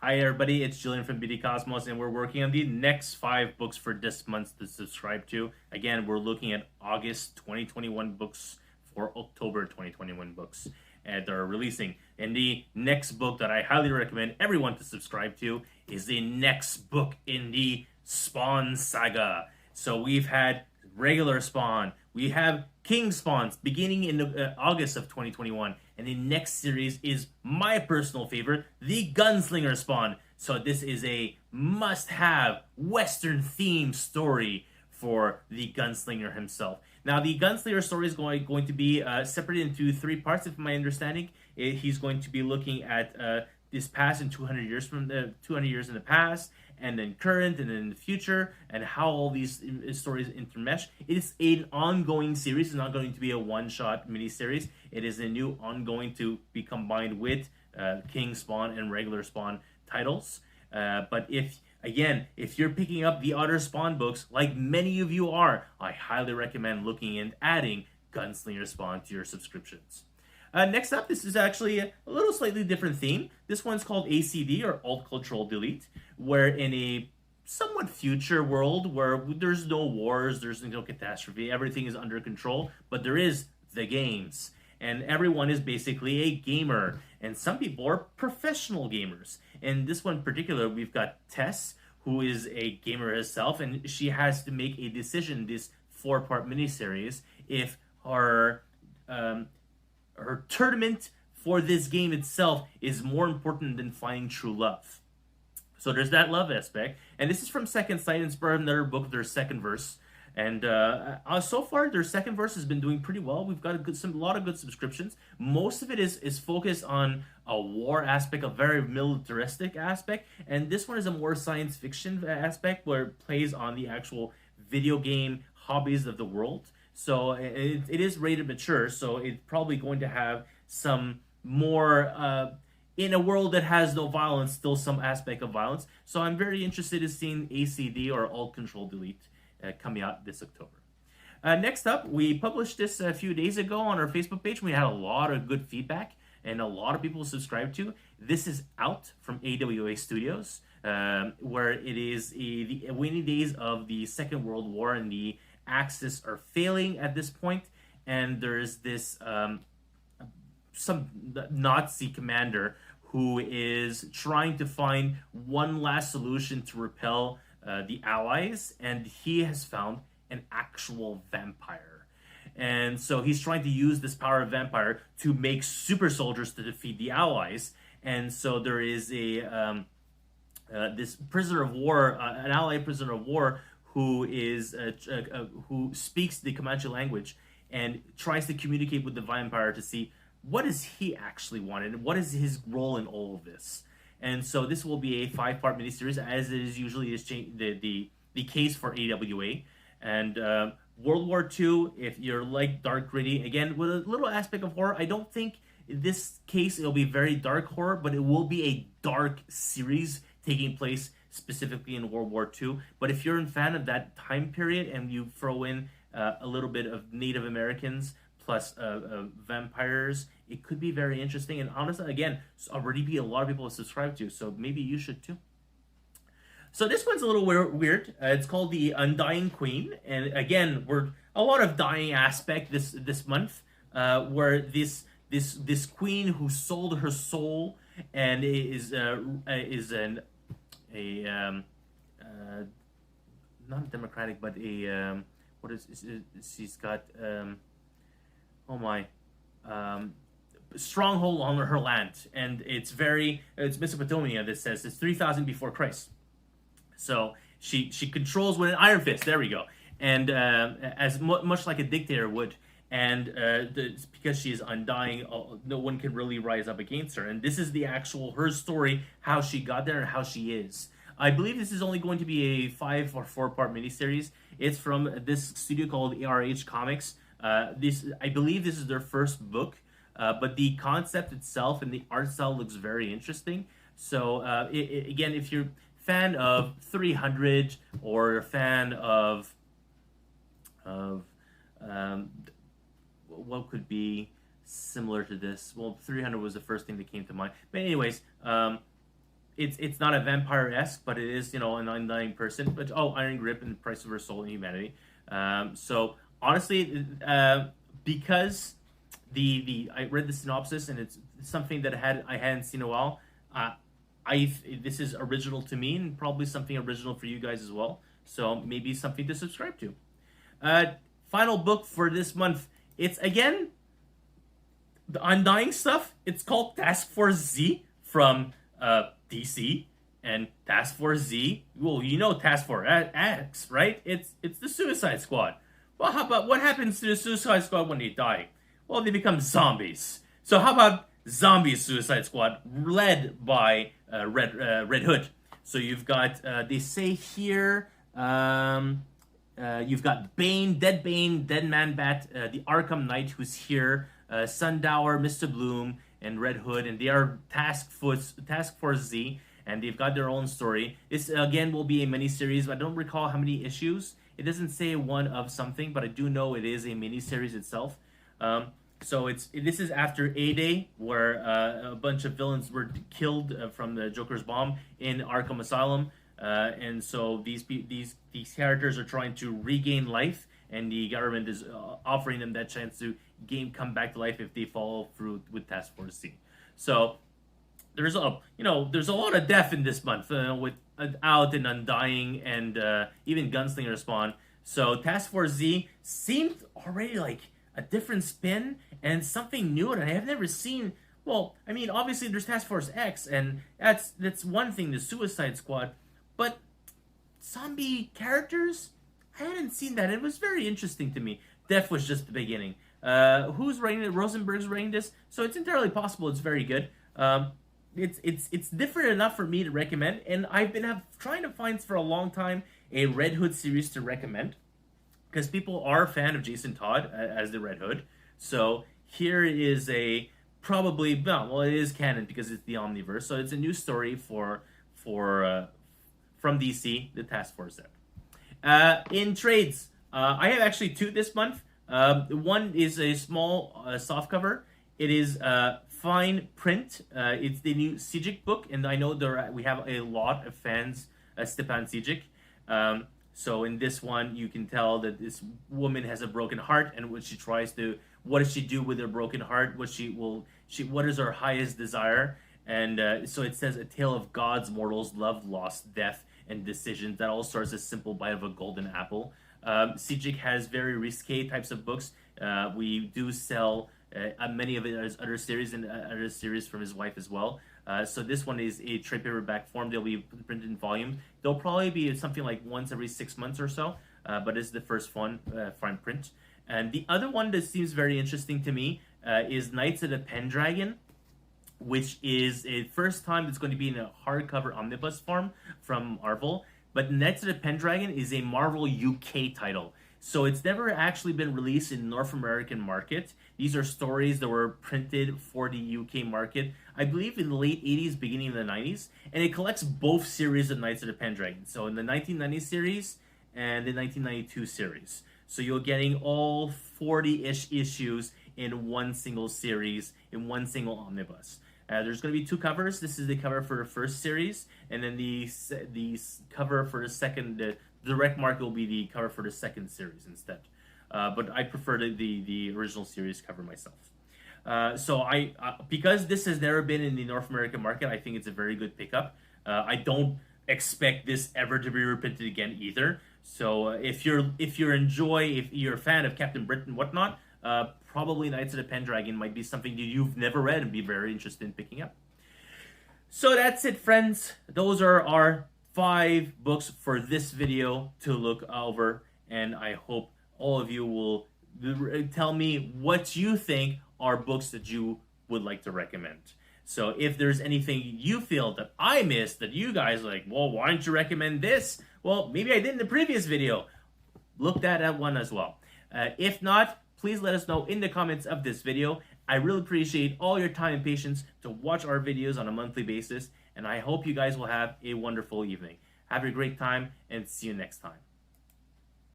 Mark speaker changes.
Speaker 1: Hi everybody, it's Julian from BD Cosmos, and we're working on the next 5 books for this month to subscribe to. Again, we're looking at August 2021 books for October 2021 books that are releasing. And the next book that I highly recommend everyone to subscribe to is the next book in the Spawn saga. So we've had regular Spawn, we have King Spawns beginning in August of 2021, and the next series is my personal favorite, the Gunslinger Spawn. So this is a must-have Western themed story for the gunslinger himself. Now, the gunslinger story is going to be separated into 3 parts, if my understanding. He's going to be looking at this past and 200 years from the 200 years in the past, and then current, and then in the future, and how all these stories intermesh. It is an ongoing series. It's not going to be a one-shot miniseries. It is a new ongoing to be combined with King Spawn and regular Spawn titles. But if you're picking up the other Spawn books, like many of you are, I highly recommend looking and adding Gunslinger Spawn to your subscriptions. Next up, this is actually a little slightly different theme. This one's called ACD, or Alt Control Delete, where in a somewhat future world where there's no wars, there's no catastrophe, everything is under control, but there is the games. And everyone is basically a gamer. And some people are professional gamers. In this one in particular, we've got Tess, who is a gamer herself, and she has to make a decision, this 4-part miniseries, if her tournament for this game itself is more important than finding true love. So there's that love aspect. And this is from Second Sight, inspired another book, their second verse. And so far, their second verse has been doing pretty well. We've got a lot of good subscriptions. Most of it is focused on a war aspect, a very militaristic aspect. And this one is a more science fiction aspect, where it plays on the actual video game hobbies of the world. So it is rated mature, so it's probably going to have some more, in a world that has no violence, still some aspect of violence. So I'm very interested in seeing ACD, or Alt Control Delete, coming out this October. Next up, we published this a few days ago on our Facebook page. We had a lot of good feedback, and a lot of people subscribed to. This is Out from AWA Studios, where it is the waning days of the Second World War, and the Axis are failing at this point, and there's this some Nazi commander who is trying to find one last solution to repel the Allies, and he has found an actual vampire. And so he's trying to use this power of vampire to make super soldiers to defeat the Allies. And so there is a this prisoner of war, an ally prisoner of war, who speaks the Comanche language and tries to communicate with the vampire to see what does he actually want and what is his role in all of this. And so this will be a 5-part miniseries, as it is usually the case for AWA. And World War II, if you're like dark gritty, again with a little aspect of horror, I don't think in this case it'll be very dark horror, but it will be a dark series taking place specifically in World War II. But if you're a fan of that time period and you throw in a little bit of Native Americans plus vampires, it could be very interesting. And honestly, again, already a lot of people have subscribed to, so maybe you should too. So this one's a little weird. It's called the Undying Queen, and again, we're a lot of dying aspect this month, where this queen who sold her soul and is not democratic, but a what is she's got stronghold on her land, and it's Mesopotamia. That says it's 3000 before Christ. So she controls with an iron fist. There we go, and much like a dictator would. And because she is undying, no one can really rise up against her. And this is her story, how she got there and how she is. I believe this is only going to be a 5 or 4-part miniseries. It's from this studio called ARH Comics. I believe this is their first book, but the concept itself and the art style looks very interesting. So again, if you're a fan of 300 or a fan of what could be similar to this? Well, 300 was the first thing that came to mind. But anyways, it's not a vampire-esque, but it is, you know, an undying person. But Iron Grip and Price of Her Soul and Humanity. So honestly, because the I read the synopsis and it's something that I hadn't seen in a while. This is original to me and probably something original for you guys as well. So maybe something to subscribe to. Final book for this month. It's again the Undying stuff. It's called Task Force Z from DC, and Task Force Z. Well, you know Task Force X, right? It's the Suicide Squad. Well, how about what happens to the Suicide Squad when they die? Well, they become zombies. So how about Zombie Suicide Squad, led by Red Hood? So you've got they say here. You've got Bane, Dead Man Bat, the Arkham Knight who's here, Sundower, Mr. Bloom, and Red Hood, and they are Task Force Z, and they've got their own story. This again will be a miniseries. I don't recall how many issues. It doesn't say one of something, but I do know it is a miniseries itself. So this is after A-Day, where a bunch of villains were killed from the Joker's bomb in Arkham Asylum. And so these characters are trying to regain life, and the government is offering them that chance to come back to life if they follow through with Task Force Z. So there's a lot of death in this month with Out and Undying and even Gunslinger Spawn. So Task Force Z seemed already like a different spin and something new that I have never seen. Well, I mean, obviously there's Task Force X, and that's one thing, the Suicide Squad. But zombie characters, I hadn't seen that. It was very interesting to me. Death was just the beginning. Who's writing it? Rosenberg's writing this, so it's entirely possible it's very good. It's different enough for me to recommend, and I've been trying to find for a long time a Red Hood series to recommend, because people are a fan of Jason Todd as the Red Hood. So here is it is canon because it's the Omniverse. So it's a new story from DC, the Task Force Z. In trades, I have actually two this month. One is a small softcover. It is fine print. It's the new Sijic book, and I know we have a lot of fans of Stepan Sijic. So in this one, you can tell that this woman has a broken heart, and what does she do with her broken heart? What is her highest desire? And so it says, a tale of gods, mortals, love, loss, death, and decisions. That all starts as simple bite of a golden apple. Sijic has very risque types of books. We do sell many of his other series and other series from his wife as well. So this one is a trade paperback form. They'll be printed in volume. They'll probably be something like once every 6 months or so, but it's the first one, fine print. And the other one that seems very interesting to me is Knights of the Pendragon, which is a first time it's going to be in a hardcover omnibus form from Marvel. But Knights of the Pendragon is a Marvel UK title. So it's never actually been released in North American market. These are stories that were printed for the UK market, I believe in the late 80s, beginning of the 90s. And it collects both series of Knights of the Pendragon. So in the 1990 series and the 1992 series. So you're getting all 40-ish issues in one single series, in one single omnibus. There's going to be two covers. This is the cover for the first series, and then the cover for the second. The direct market will be the cover for the second series instead. But I prefer the original series cover myself. So because this has never been in the North American market, I think it's a very good pickup. I don't expect this ever to be reprinted again either. So if you're a fan of Captain Britain and whatnot, probably Knights of the Pendragon might be something that you've never read and be very interested in picking up. So that's it, friends. Those are our 5 books for this video to look over, and I hope all of you will tell me what you think are books that you would like to recommend. So if there's anything you feel that I missed that you guys like, well, why don't you recommend this? Well, maybe I did in the previous video. Look at one as well. If not, please let us know in the comments of this video. I really appreciate all your time and patience to watch our videos on a monthly basis, and I hope you guys will have a wonderful evening. Have a great time, and see you next time.